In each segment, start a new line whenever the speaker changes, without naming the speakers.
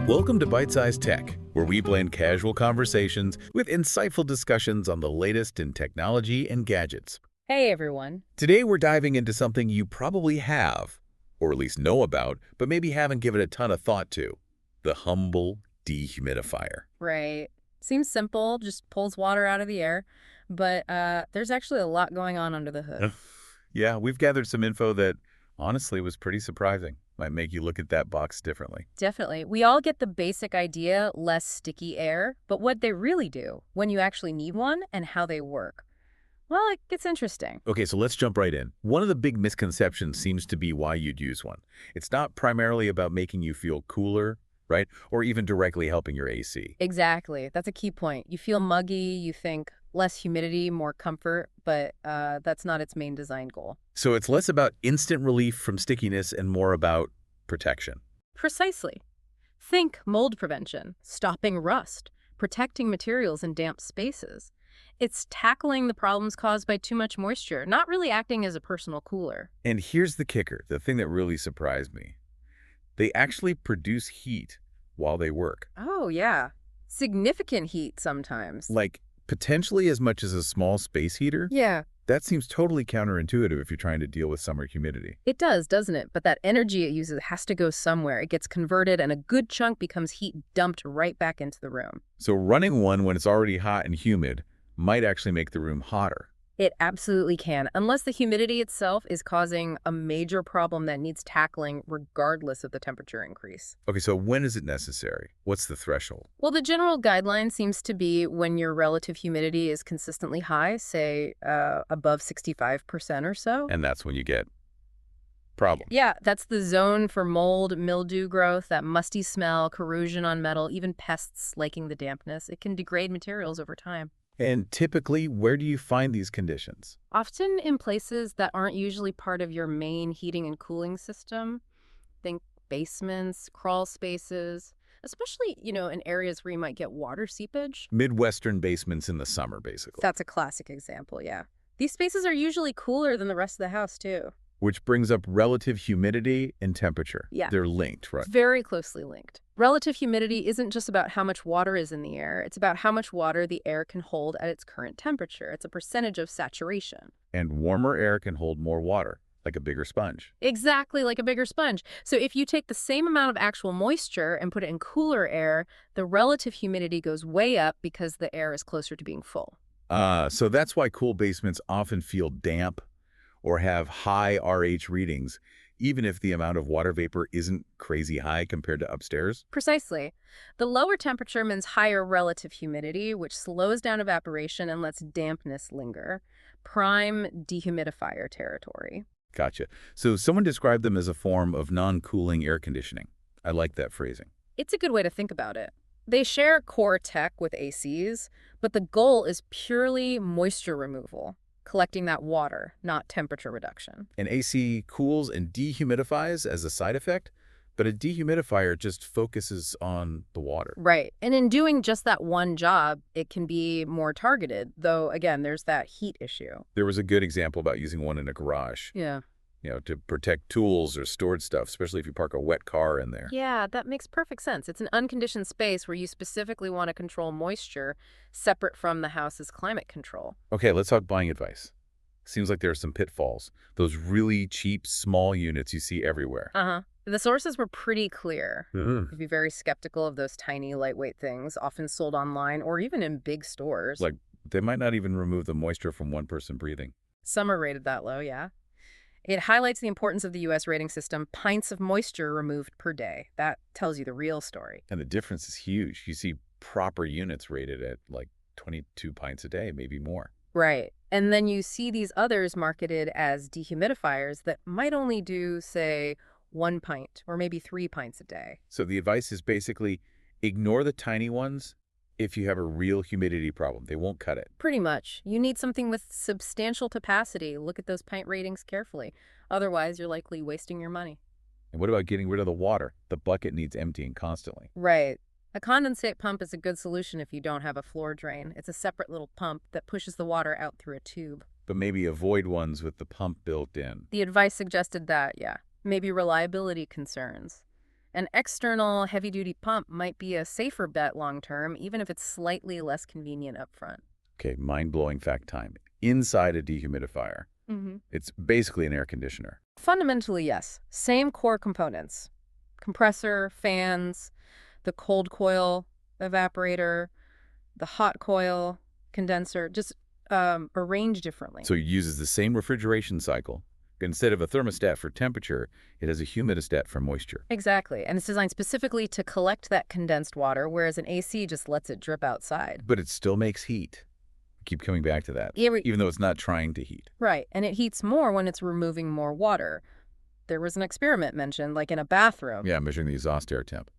Welcome to Byte-Sized Tech, where we blend casual conversations with insightful discussions on the latest in technology and gadgets.
Hey everyone.
Today we're diving into something you probably have, or at least know about, but maybe haven't given a ton of thought to: the humble dehumidifier.
Right. Seems simple, just pulls water out of the air, but there's actually a lot going on under the hood.
Yeah, we've gathered some info that honestly was pretty surprising. Might make you look at that box differently.
Definitely. We all get the basic idea, less sticky air, but what they really do, when you actually need one, and how they work. Well, it gets interesting.
Okay, so let's jump right in. One of the big misconceptions seems to be why you'd use one. It's not primarily about making you feel cooler, right? Or even directly helping your AC.
Exactly. That's a key point. You feel muggy, you think less humidity, more comfort, but that's not its main design goal.
So it's less about instant relief from stickiness and more about protection.
Precisely. Think mold prevention, stopping rust, protecting materials in damp spaces. It's tackling the problems caused by too much moisture, not really acting as a personal cooler.
And here's the kicker, the thing that really surprised me. They actually produce heat while they work.
Oh, yeah. Significant heat sometimes.
Like potentially as much as a small space heater?
Yeah,
That seems totally counterintuitive if you're trying to deal with summer humidity.
it does, doesn't it? But that energy it uses has to go somewhere. It gets converted, and a good chunk becomes heat dumped right back into the room.
So running one when it's already hot and humid might actually make the room hotter.
It absolutely can, unless the humidity itself is causing a major problem that needs tackling regardless of the temperature increase.
Okay, so when is it necessary? What's the threshold?
Well, the general guideline seems to be when your relative humidity is consistently high, say above 65% or so.
And that's when you get problems.
Yeah, that's the zone for mold, mildew growth, that musty smell, corrosion on metal, even pests liking the dampness. It can degrade materials over time.
And typically, where do you find these conditions?
Often in places that aren't usually part of your main heating and cooling system. Think basements, crawl spaces, especially, in areas where you might get water seepage.
Midwestern basements in the summer, basically.
That's a classic example, yeah. These spaces are usually cooler than the rest of the house, too.
Which brings up relative humidity and temperature.
Yeah.
They're linked, right?
Very closely linked. Relative humidity isn't just about how much water is in the air. It's about how much water the air can hold at its current temperature. It's a percentage of saturation.
And warmer air can hold more water, like a bigger sponge.
Exactly, like a bigger sponge. So if you take the same amount of actual moisture and put it in cooler air, the relative humidity goes way up because the air is closer to being full.
So that's why cool basements often feel damp or have high RH readings, even if the amount of water vapor isn't crazy high compared to upstairs.
Precisely. The lower temperature means higher relative humidity, which slows down evaporation and lets dampness linger. Prime dehumidifier territory.
Gotcha. So someone described them as a form of non-cooling air conditioning. I like that phrasing.
It's a good way to think about it. They share core tech with ACs, but the goal is purely moisture removal, collecting that water, not temperature reduction.
An AC cools and dehumidifies as a side effect, but a dehumidifier just focuses on the water.
Right. And in doing just that one job, it can be more targeted, though, again, there's that heat issue.
There was a good example about using one in a garage,
Yeah.
To protect tools or stored stuff, especially if you park a wet car in there.
Yeah, that makes perfect sense. It's an unconditioned space where you specifically want to control moisture separate from the house's climate control.
Okay, let's talk buying advice. Seems like there are some pitfalls. Those really cheap, small units you see everywhere.
Uh-huh. The sources were pretty clear.
Mhm.
You'd be very skeptical of those tiny, lightweight things, often sold online or even in big stores.
Like, they might not even remove the moisture from one person breathing.
Some are rated that low, yeah. It highlights the importance of the U.S. rating system, pints of moisture removed per day. That tells you the real story.
And the difference is huge. You see proper units rated at like 22 pints a day, maybe more.
Right. And then you see these others marketed as dehumidifiers that might only do, say, 1 pint or maybe 3 pints a day.
So the advice is basically ignore the tiny ones if you have a real humidity problem. They won't cut it.
Pretty much. You need something with substantial capacity. Look at those pint ratings carefully. Otherwise, you're likely wasting your money.
And what about getting rid of the water? The bucket needs emptying constantly.
Right. A condensate pump is a good solution if you don't have a floor drain. It's a separate little pump that pushes the water out through a tube.
But maybe avoid ones with the pump built in.
The advice suggested that, yeah, maybe reliability concerns. An external heavy-duty pump might be a safer bet long-term, even if it's slightly less convenient up front.
Okay, mind-blowing fact time. Inside a dehumidifier, it's basically an air conditioner.
Fundamentally, yes. Same core components. Compressor, fans, the cold coil evaporator, the hot coil condenser, just arranged differently.
So it uses the same refrigeration cycle. Instead of a thermostat for temperature, it has a humidistat for moisture.
Exactly. And it's designed specifically to collect that condensed water, whereas an AC just lets it drip outside.
But it still makes heat. Keep coming back to that, even though it's not trying to heat.
Right. And it heats more when it's removing more water. There was an experiment mentioned, like in a bathroom.
Yeah, measuring the exhaust air temp.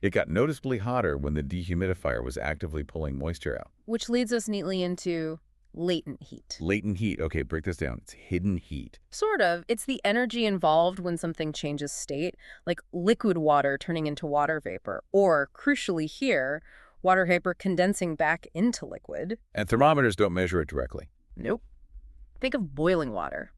It got noticeably hotter when the dehumidifier was actively pulling moisture out.
Which leads us neatly into latent heat.
Latent heat. Okay, break this down. It's hidden heat.
Sort of. It's the energy involved when something changes state, like liquid water turning into water vapor, or, crucially here, water vapor condensing back into liquid.
And thermometers don't measure it directly.
Nope. Think of boiling water.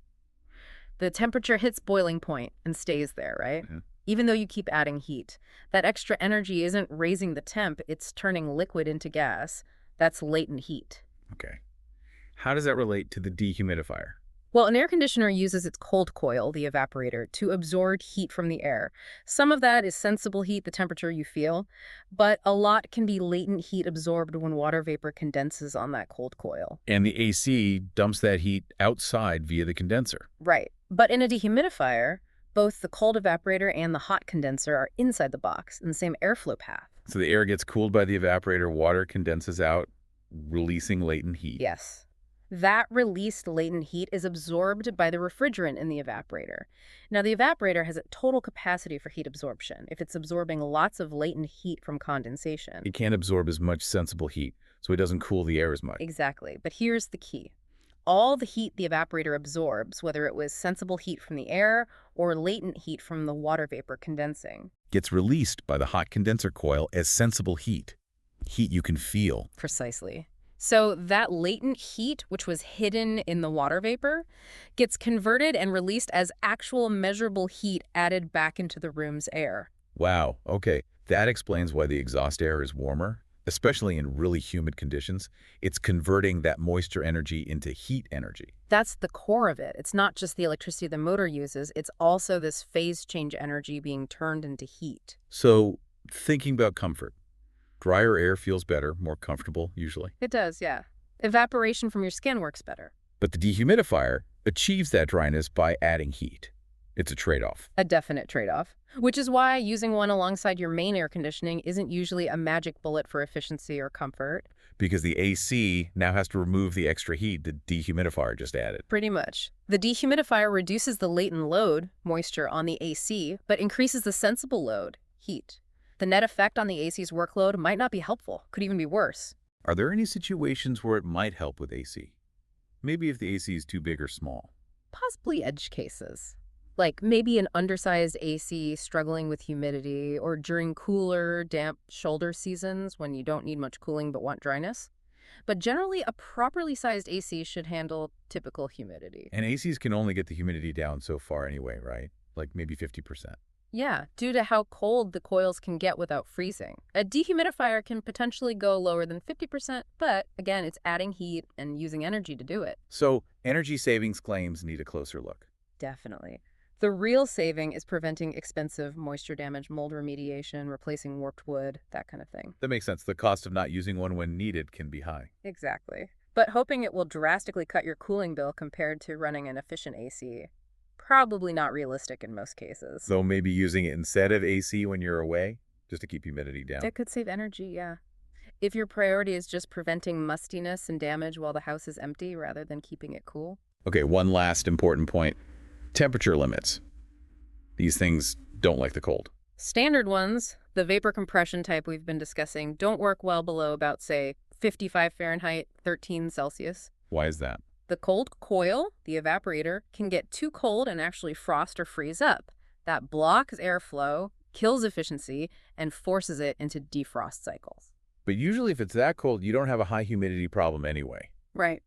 The temperature hits boiling point and stays there, right?
Yeah.
Even though you keep adding heat. That extra energy isn't raising the temp, it's turning liquid into gas. That's latent heat.
Okay. How does that relate to the dehumidifier?
Well, an air conditioner uses its cold coil, the evaporator, to absorb heat from the air. Some of that is sensible heat, the temperature you feel, but a lot can be latent heat absorbed when water vapor condenses on that cold coil.
And the AC dumps that heat outside via the condenser.
Right. But in a dehumidifier, both the cold evaporator and the hot condenser are inside the box in the same airflow path.
So the air gets cooled by the evaporator, water condenses out, releasing latent heat.
Yes. That released latent heat is absorbed by the refrigerant in the evaporator. Now, the evaporator has a total capacity for heat absorption if it's absorbing lots of latent heat from condensation.
It can't absorb as much sensible heat, so it doesn't cool the air as much.
Exactly. But here's the key. All the heat the evaporator absorbs, whether it was sensible heat from the air or latent heat from the water vapor condensing,
gets released by the hot condenser coil as sensible heat. Heat you can feel.
Precisely. So that latent heat, which was hidden in the water vapor, gets converted and released as actual measurable heat added back into the room's air.
Wow, okay. That explains why the exhaust air is warmer, especially in really humid conditions. It's converting that moisture energy into heat energy.
That's the core of it. It's not just the electricity the motor uses, it's also this phase change energy being turned into heat.
So, thinking about comfort. Drier air feels better, more comfortable, usually.
It does, yeah. Evaporation from your skin works better.
But the dehumidifier achieves that dryness by adding heat. It's a trade-off.
A definite trade-off. Which is why using one alongside your main air conditioning isn't usually a magic bullet for efficiency or comfort.
Because the AC now has to remove the extra heat the dehumidifier just added.
Pretty much. The dehumidifier reduces the latent load, moisture, on the AC, but increases the sensible load, heat. The net effect on the AC's workload might not be helpful, could even be worse.
Are there any situations where it might help with AC? Maybe if the AC is too big or small.
Possibly edge cases. Like maybe an undersized AC struggling with humidity, or during cooler, damp shoulder seasons when you don't need much cooling but want dryness. But generally, a properly sized AC should handle typical humidity.
And ACs can only get the humidity down so far anyway, right? Like maybe 50%.
Yeah, due to how cold the coils can get without freezing. A dehumidifier can potentially go lower than 50%, but again, it's adding heat and using energy to do it.
So energy savings claims need a closer look.
Definitely. The real saving is preventing expensive moisture damage, mold remediation, replacing warped wood, that kind of thing.
That makes sense. The cost of not using one when needed can be high.
Exactly. But hoping it will drastically cut your cooling bill compared to running an efficient AC. Probably not realistic in most cases.
So maybe using it instead of AC when you're away, just to keep humidity down.
That could save energy, yeah. If your priority is just preventing mustiness and damage while the house is empty rather than keeping it cool.
Okay, one last important point. Temperature limits. These things don't like the cold.
Standard ones, the vapor compression type we've been discussing, don't work well below about, say, 55 Fahrenheit, 13 Celsius.
Why is that?
The cold coil, the evaporator, can get too cold and actually frost or freeze up. That blocks airflow, kills efficiency, and forces it into defrost cycles.
But usually if it's that cold, you don't have a high humidity problem anyway.
Right.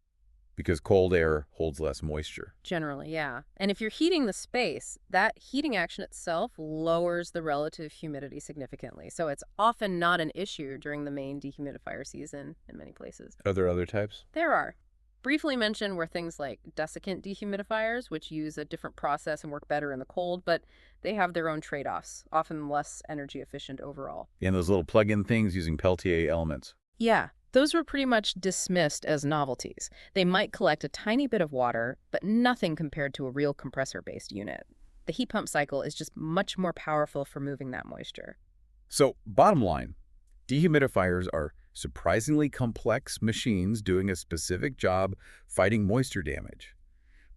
because cold air holds less moisture.
Generally, yeah. And if you're heating the space, that heating action itself lowers the relative humidity significantly. So it's often not an issue during the main dehumidifier season in many places.
Are there other types?
There are. Briefly mentioned were things like desiccant dehumidifiers, which use a different process and work better in the cold, but they have their own trade-offs, often less energy efficient overall.
And those little plug-in things using Peltier elements.
Yeah, those were pretty much dismissed as novelties. They might collect a tiny bit of water, but nothing compared to a real compressor-based unit. The heat pump cycle is just much more powerful for moving that moisture.
So, bottom line, dehumidifiers are surprisingly complex machines doing a specific job fighting moisture damage.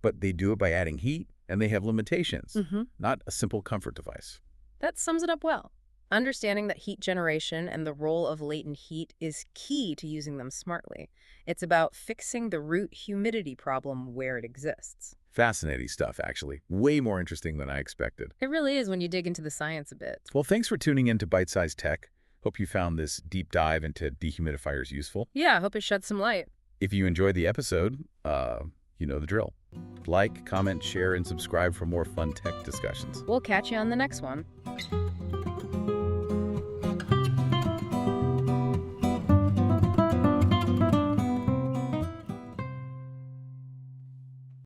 But they do it by adding heat, and they have limitations, not a simple comfort device.
That sums it up well. Understanding that heat generation and the role of latent heat is key to using them smartly. It's about fixing the root humidity problem where it exists.
Fascinating stuff, actually. Way more interesting than I expected.
It really is when you dig into the science a bit.
Well, thanks for tuning in to Byte-Sized Tech. Hope you found this deep dive into dehumidifiers useful.
Yeah, I hope it sheds some light.
If you enjoyed the episode, you know the drill. Like, comment, share, and subscribe for more fun tech discussions.
We'll catch you on the next one.